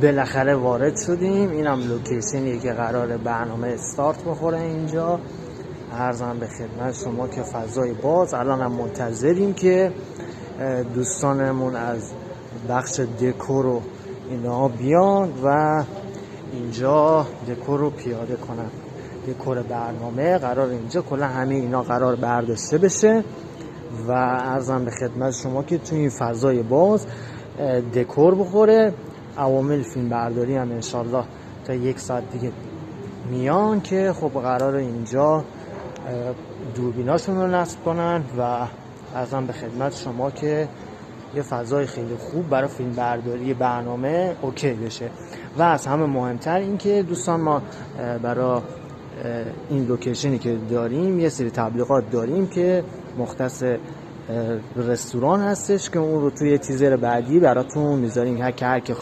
بالاخره وارد شدیم. اینم لوکیشنیه که قراره برنامه استارت بخوره اینجا. عرضم به خدمت شما که فضای باز. الان هم منتظریم که دوستانمون از بخش دکور و اینا بیان و اینجا دکور رو پیاده کنن. دکور برنامه قرار اینجا کلا همه اینا قرار برداشته بشه و عرضم به خدمت شما که توی این فضای باز دکور بخوره. عوامل فیلم برداری هم انشالله تا 1 ساعت دیگه میان که خب قرار اینجا دوربیناشون رو نصب کنن و عرضم به خدمت شما که یه فضای خیلی خوب برای فیلم برداری برنامه اوکی بشه. و از همه مهمتر این که دوستان ما برای این لوکیشنی که داریم یه سری تبلیغات داریم که مختص رستوران هستش که اون رو توی تیزر بعدی براتون میذاریم. هر که